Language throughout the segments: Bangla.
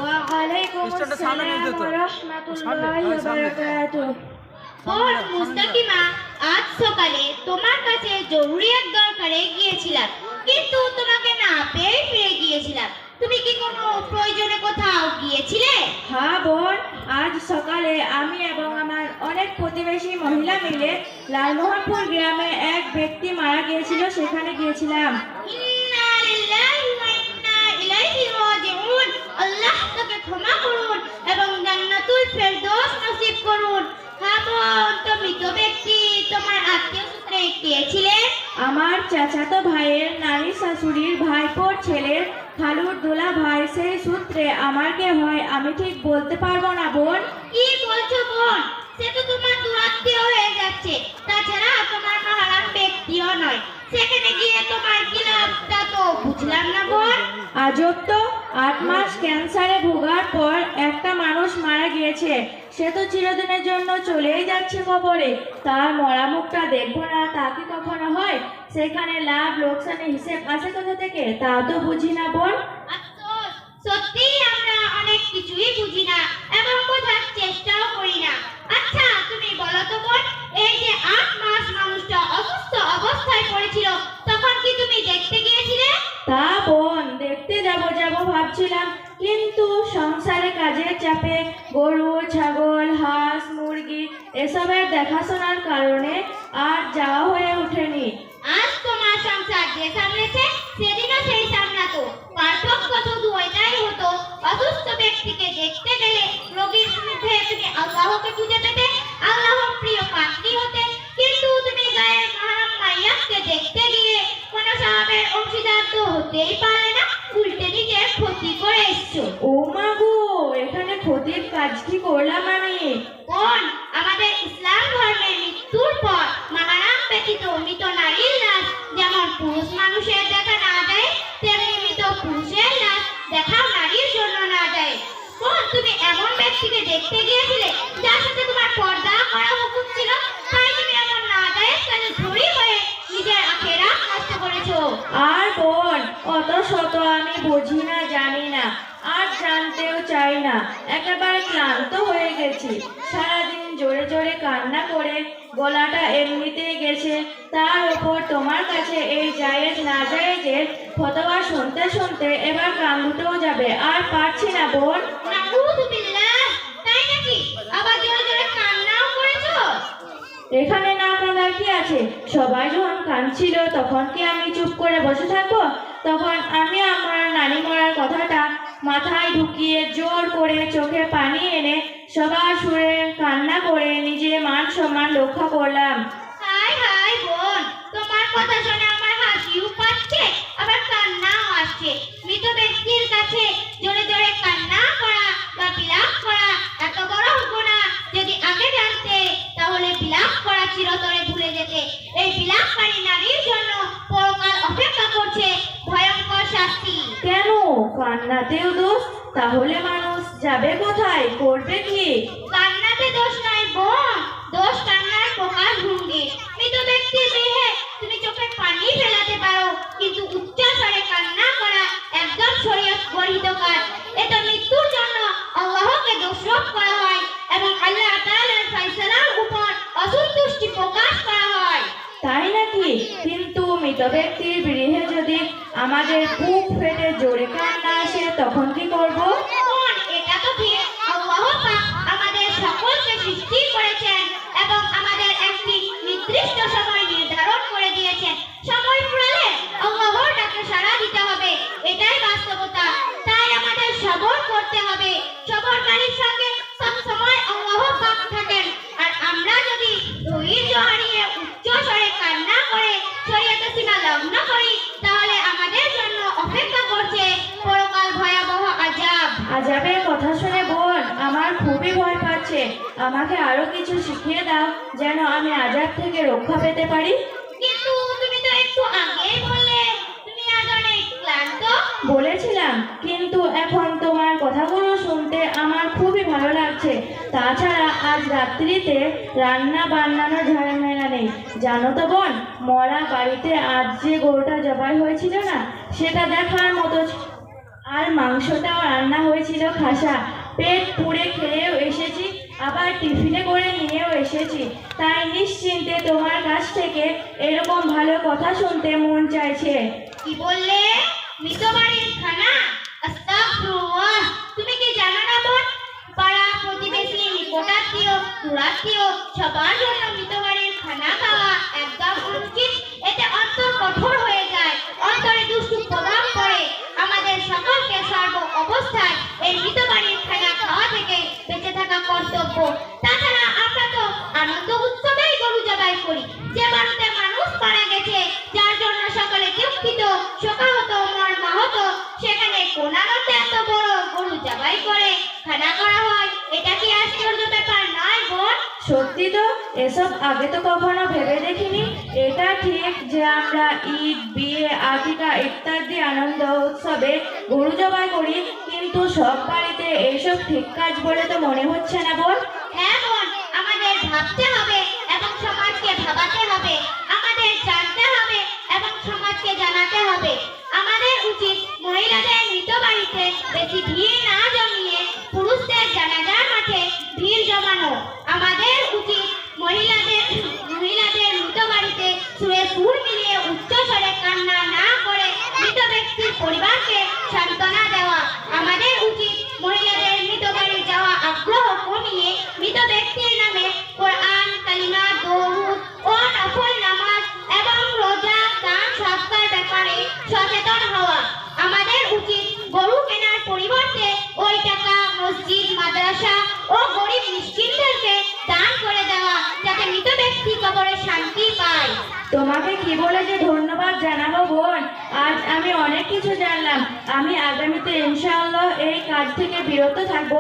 ওয়ালাইকুম আসসালাম ওয়া রাহমাতুল্লাহি ওয়া বারাকাতুহু। বোন মুস্তাকিমা, আজ সকালে তোমার কাছে জরুরি এক দরকারে গিয়েছিলাম, কিন্তু তোমাকে না পেয়ে ফিরে গিয়েছিলাম। তুমি কি কোনো প্রয়োজনে কোথাও গিয়েছিলে? হ্যাঁ বোন, আজ সকালে আমি এবং আমার অনেক প্রতিবেশী মহিলা মিলে লালমোহনপুর গ্রামে এক ব্যক্তি মারা গিয়েছিল, সেখানে গিয়েছিলাম। ইন্না লিল্লাহি ওয়া ইন্না ইলাইহি রাজিউন। আল্লাহ তাকে ক্ষমা করুন এবং জান্নাতুল ফেরদৌস নসিব করুন। হ্যাঁ বোন, তো মৃত ব্যক্তি তোমার আত্মীয় সূত্রে কে ছিলেন? আমার চাচাতো ভাইয়ের নানি শাশুড়ির ভাইপোর ছেলের খালুর দোলা ভাই, সেই সূত্রে আমার কে হয় আমি ঠিক বলতে পারবো না বোন। কি বলছো বোন? সে তো তোমার দুরাত্মীয় হয়ে যাচ্ছে, তাছাড়া তোমার মহারাম ব্যক্তিও নয়। সেখানে গিয়ে তোমার কি লাভ তা তো বুঝলাম না বোন। আজব তো, 8 মাস ক্যান্সারে ভোগার পর একটা মানুষ মারা গিয়েছে, সে তো চিরদিনের জন্য চলেই যাচ্ছে কবরে। তার মরা মুখটা দেখবো না তা কি কখনো হয়? সেখানে লাভ লোকসানের হিসেব আছে কোথা থেকে তা তো বুঝি না বোন। আফসোস, সত্যিই আমরা অনেক কিছুই বুঝি না এবং বোঝার চেষ্টাও করি না। আচ্ছা তুমি বলো তো বোন, এই যে 8 মাস মানুষটা অসুস্থ অবস্থায় পড়েছিল, তখন কি তুমি দেখতে গিয়েছিলে? তা বোন, দেখতে যাব ভাবছিলাম, কিন্তু সংসারে কাজের চাপে গরু ছাগল হাঁস মুরগি এসবের দেখাশোনার কারণে আর যাওয়া হয়ে ওঠেনি। আজ তোমার সংসার যে সামলেছে, সেদিনও সেই সামলাতো। পার্থক্য শুধু এটাই হতো, অসুস্থ ব্যক্তিকে দেখতে গেলে রোগীর মধ্যে তুমি আল্লাহকে খুঁজে পেতে, আল্লাহর প্রিয় পাত্রী হতে। কিন্তু তুমি গায়ের মহারাম মাইয়াকে দেখতে গিয়ে কোন সাহাবের অংশীদার তো হতেই পারলে না, উল্টে নিজের ক্ষতি করে এসছো। ও মা গো, এখানে ক্ষতির কাজ কি করলাম আমি? বোন, আমাদের ইসলাম ধর্মে মৃত্যুর পর মাহারাম ব্যতীত মৃত নারীর লাশ যেমন পুরুষ মানুষের দেখা না যায়, তেমনি মৃত পুরুষের লাশ দেখা নারীর জন্য না যায়। বোন, তুমি এমন ব্যক্তিকে দেখতে গিয়েছিলে যার সাথে তোমার পর্দা করা হুকুম ছিল, তাই তুমি এমন না যায় কাজে ধরি হয়ে নিজের আখেরাত নষ্ট করেছো। আর বোন, অত শত আমি বুঝি না, জানি না, আর জানতেও চাই না। একেবারে ক্লান্ত হয়ে গেছি, সারাদিন জোরে জোরে কান্না করে গলাটা এমনিতেই গেছে, তার উপর তোমার কাছে এই জায়েজ না জায়েজের ফতোয়া শুনতে শুনতে এবার কান দুটোও যাবে, আর পারছি না বোন। নাউযুবিল্লাহ, তাই নাকি? আবার জোরে জোরে কান্নাও করেছো? এখানে না কাঁদার কি আছে? সবাই যখন কাঁদছিল তখন কি আমি চুপ করে বসে থাকবো? তখন আমি আমার নানি মরার কথাটা মাথায় ঢুকিয়ে জোর করে চোখে পানি এনে সবার সুরে কান্না করে নিজে মান সম্মান রক্ষা করলাম। হাই হাই বোন, তোমার কথা শুনে আমার হাসিও পাচ্ছে আবার কান্নাও আসছে। মৃত ব্যক্তির কাছে জোরে জোরে কান্না করা বা বিলাপ করা এত বড় গুনাহ, যদি আগে জানতে তাহলে বিলাপ করা চিরতরে ভুলে যেতে। এই বিলাপকারী নারীর জন্য পরকাল অপেক্ষা করছে ভয়ঙ্কর শাস্তি। কেন, কান্নাতেও দোষ? তাহলে মানুষ যাবে কোথায়, করবে কি? কান্নাতে দোষ নাই বোন, দোষ কান্নার প্রকাশ ভঙ্গি। মৃত ব্যক্তির দেহে তুমি চোখে পানি ফেলাতে পারো, কিন্তু উচ্চ স্বরে কান্না করা একদম শরীয়ত বর্হিত কাজ। এটা মৃত্যুর জন্য আল্লাহকে দোষারোপ করা হয় এবং আল্লাহ তাআলার ফয়সালার উপর অসন্তুষ্টি প্রকাশ করা হয়। তাই নাকি? কিন্তু মৃত ব্যক্তির গৃহে যদি আমাদের বুক ফেটে জোরে কান্না আসে তখন কি করব? বোন, এটা তো ঠিক। আল্লাহ পাক আমাদের সকলকে সৃষ্টি করেছেন এবং আমাদের একটি নির্দিষ্ট সময় নির্ধারণ করে দিয়েছেন। সময় ফুরালে আল্লাহর ডাকে সাড়া দিতে হবে, এটাই বাস্তবতা। তাই আমাদের সবর করতে হবে। সবরকারীর সঙ্গে সব সময় আল্লাহ পাক থাকেন। আর আমরা যদি ধৈর্য হারিয়ে উচ্চ স্বরে কান্না করে শরীয়তের সীমা লঙ্ঘন করি, তাহলে আমাদের জন্য অপেক্ষা করছে পরকাল ভয়াবহ আযাব। আজাবের কথা শুনে বোন আমার খুবই ভয় পাচ্ছে। আমাকে আরো কিছু শিখিয়ে দাও যেন আমি আজাব থেকে রক্ষা পেতে পারি। কিন্তু তুমি তো একটু আগেই বললে তুমি আজ অনেক ক্লান্ত। বলেছিলাম, কিন্তু এখন তোমার কথাগুলো শুনতে আমার খুবই ভালো লাগছে। তাছাড়া আজ রাত্রিতে রান্না বান্নানোর ঝামেলা নেই। জানো তো বোন, মরা বাড়িতে আজ যে গরুটা জবাই হয়েছিল না, সেটা দেখার মতো আর মাংসটাও রান্না হয়েছিল খাসা। পেট পুড়ে খেয়েও এসেছি, আবার টিফিনে করে নিয়েও এসেছি। তাই নিশ্চিন্তে তোমার কাছ থেকে এরকম ভালো কথা শুনতে মন চাইছে। কি বললে? মৃত বাড়ির খানা? আস্তাগফিরুল্লাহ। তুমি কি জানো না বোন, পাড়া প্রতিবেশী নিকটাত্মীয় দূরাত্মীয় সবার জন্য মৃত বাড়ির খানা খাওয়া একদম অনুচিত। এতে অন্তর কঠোর হয়ে যায়, অন্তরে দুষ্টু প্রভাব পড়ে। আমাদের সকলকে সর্ব অবস্থায় এই মৃত বাড়ির খানা খাওয়া থেকে বেঁচে থাকা কর্তব্য। তাছাড়া আমরা তো আনন্দ উৎসবেই গরু জবাই করি। যে বাড়িতে মানুষ মারা গেছে, যার জন্য সকলে দুঃখিত শোকাহত মর্মাহত, সেখানে কোন আনন্দে এত বড় গরু জবাই করে খানা করা হয়? এটা কি আশ্চর্য ব্যাপার নয় বোন? সত্যি তো, এসব আগে তো কখনো ভেবে দেখিনি। এটা ঠিক যে আমরা ঈদ, বিয়ে, আকিকা ইত্যাদি আনন্দ উৎসবে গরু জবাই করি, কিন্তু সব বাড়িতে এইসব ঠিক কাজ বলে তো মনে হচ্ছে না বোন। হ্যাঁ বোন, আমাদের ভাবতে হবে এবং সমাজকে ভাবাতে হবে। আমাদের জানতে হবে এবং সমাজকে জানাতে হবে। আমাদের উচিত মহিলাদের মৃত বাড়িতে বেশি ভিড় না জমিয়ে পুরুষদের জানাজার মাঠে ভিড় জমানো। আমাদের উচিত মহিলাদের মৃত বাড়িতে সুরে সুর মিলিয়ে উচ্চ স্বরে কান্না না করে মৃত ব্যক্তির পরিবারকে সান্ত্বনা দেওয়া। আমাদের উচিত মহিলাদের মৃত বাড়ি যাওয়া আগ্রহ কমিয়ে মৃত ব্যক্তির নামে কোরআন, কালিমা, দরুদ ও নফল নামাজ এবং রোজা, দান, সৎকার ব্যাপারে সচেতন হওয়া। আমাদের উচিত গরু কেনার পরিবর্তে ওই টাকা মসজিদ, মাদ্রাসা ও গরিব মিসকিনদেরকে দান করে দেওয়া, যাতে মৃত ব্যক্তি কবরে শান্তি পায়। তোমাকে কি বলে যে ধন্যবাদ জানাবো বোন। আজ আমি অনেক কিছু জানলাম। আমি আগামীতে ইনশাআল্লাহ এই কাজ থেকে বিরত থাকব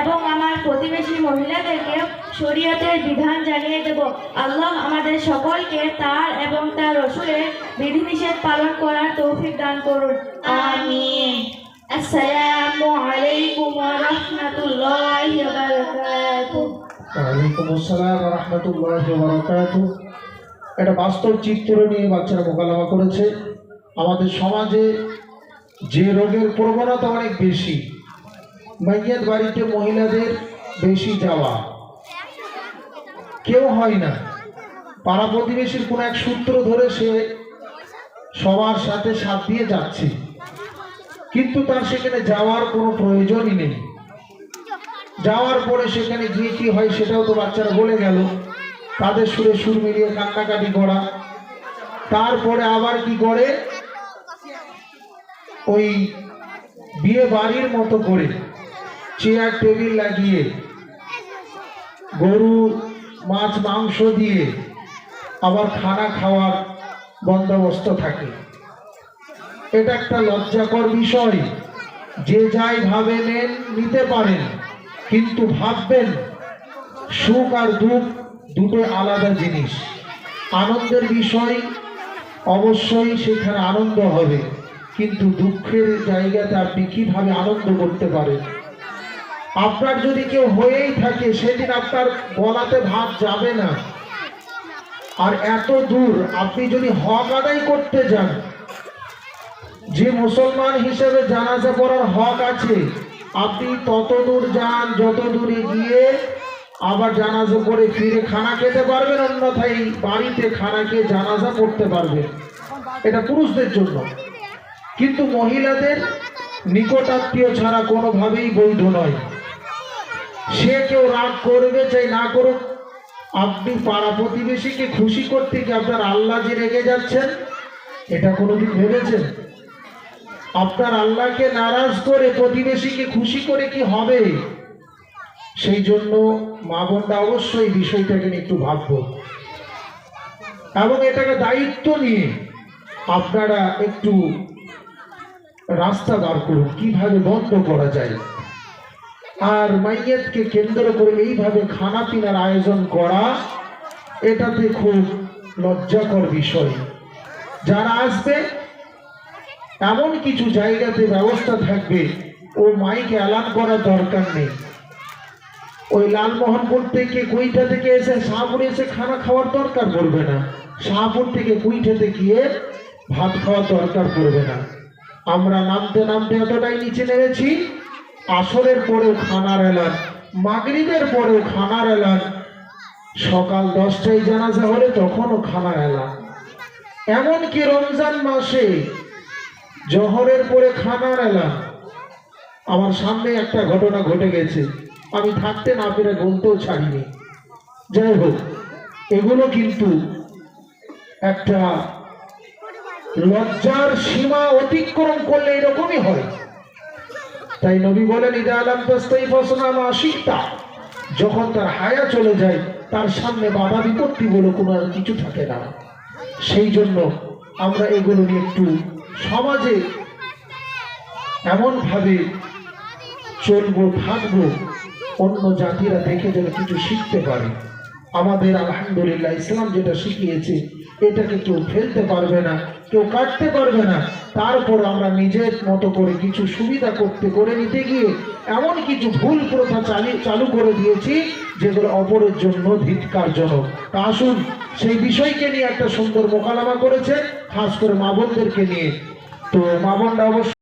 এবং আমার প্রতিবেশী মহিলাদেরকেও শরীয়তের বিধান জানিয়ে দেব। আল্লাহ আমাদের সকলকে তার এবং তার রসুলের বিধিনিষেধ পালন করার তৌফিক দান করুন। আমিন। আসসালামু আলাইকুম ওয়া রাহমাতুল্লাহি ওয়া বারাকাতুহু। ওয়ালাইকুম আসসালাম ওয়া রাহমাতুল্লাহি ওয়া বারাকাতুহু। একটা বাস্তব চিত্র নিয়ে বাচ্চারা মোকাবেলা করেছে। আমাদের সমাজে যে রোগের প্রবণতা অনেক বেশি, মাইয়াত বাড়িতে মহিলাদের বেশি যাওয়া, কেউ হয় না। পাড়া প্রতিবেশীর কোনো এক সূত্র ধরে সে সবার সাথে সাথ দিয়ে যাচ্ছে, কিন্তু তার সেখানে যাওয়ার কোনো প্রয়োজনই নেই। যাওয়ার পরে সেখানে গিয়ে কি হয় সেটাও তো বাচ্চারা বলে গেল। তাদের সুরে সুর মিলিয়ে কান্নাকাটি করা, তারপরে আবার কি করে ওই বিয়ে বাড়ির মতো করে চেয়ার টেবিল লাগিয়ে গরু, মাছ, মাংস দিয়ে আবার খানা খাওয়ার বন্দোবস্ত থাকে। এটা একটা লজ্জাকর বিষয়। যে যাই ভাবে নেন, নিতে পারেন, কিন্তু ভাববেন সুখ আর দুঃখ দুটো আলাদা জিনিস। আনন্দের বিষয় অবশ্যই সেখানে আনন্দ হবে, কিন্তু দুঃখের জায়গাতে আপনি কিভাবে আনন্দ করতে পারেন? আপনার যদি কেউ হয়েই থাকে, সেদিন আপনার গলাতে ভাত যাবে না। আর এত দূর আপনি যদি হক আদায় করতে যান, যে মুসলমান হিসেবে জানাজা পড়ার হক আছে, আপনি তত দূর যান যত দূরে গিয়ে আবার জানাজা করে ফিরে খানা খেতে পারবেন, অন্যথায় বাড়িতে খানা খেয়ে জানাজা পড়তে পারবেন। এটা পুরুষদের জন্য, কিন্তু মহিলাদের নিকটাত্মীয় ছাড়া কোনোভাবেই বৈধ নয়। সে কেউ রাগ করবে চাই না করুক, আপনি পাড়া প্রতিবেশীকে খুশি করতে কি আপনার আল্লাহ যে রেগে যাচ্ছেন, এটা কোনোদিন ভেবেছেন? আপনার আল্লাহকে নারাজ করে প্রতিবেশীকে খুশি করে কি হবে? সেই জন্য মা বোনরা অবশ্যই বিষয়টাকে নিয়ে একটু ভাববো এবং এটাকে দায়িত্ব নিয়ে আপনারা একটু রাস্তা বার করুন কিভাবে বন্ধ করা যায়। আর মাইয়াতকে কেন্দ্র করে এইভাবে খানা পিনার আয়োজন করা, এটাতে খুব লজ্জাকর বিষয়। যারা আসবে এমন কিছু জায়গাতে ব্যবস্থা থাকবে, ও মাইকে এলান করার দরকার নেই। ওই লালমোহনপুর থেকে, কুইঠা থেকে এসে শাহপুরে এসে খানা খাওয়ার দরকার পড়বে না। শাহপুর থেকে কুইঠাতে গিয়ে ভাত খাওয়ার দরকার পড়বে না। আমরা নামতে নামতে এতটাই নিচে নেমেছি, আসরের পরেও খানার এলান, মাগরিবের পরেও খানার এলান, সকাল 10টায় জানাজা হলে তখনও খানার এলান। এমনকি রমজান মাসে জহরের পরে খানার এলান। আমার সামনে একটা ঘটনা ঘটে গেছে, আমি থাকতে না পেরে বলতেও ছাড়িনি। যাই হোক, এগুলো কিন্তু একটা লজ্জার সীমা অতিক্রম করলে এরকমই হয়। তাই নবী বলেন, ইদা আলাম তাস্তাইফাসনা মা শিখতা, যখন তার হায়া চলে যায় তার সামনে বাধা বিপত্তি বলে কোনো আর কিছু থাকে না। সেই জন্য আমরা এগুলো নিয়ে একটু সমাজে এমনভাবে চলবো, থাকবো, অন্য জাতিরা দেখে যেন কিছু শিখতে পারে। আমাদের আলহামদুলিল্লাহ ইসলাম যেটা শিখিয়েছে এটাকে কেউ ফেলতে পারবে না, কেউ কাটতে পারবে না। তারপর আমরা নিজের মতো করে কিছু সুবিধা করে নিতে গিয়ে এমন কিছু ভুল প্রথা চালু করে দিয়েছি যেগুলো অপরের জন্য ধিক্কারজনক। তা আসুন সেই বিষয়কে নিয়ে একটা সুন্দর মোকালামা করেছে, খাস করে মা বোনদেরকে নিয়ে। তো মা বোনরা অবশ্যই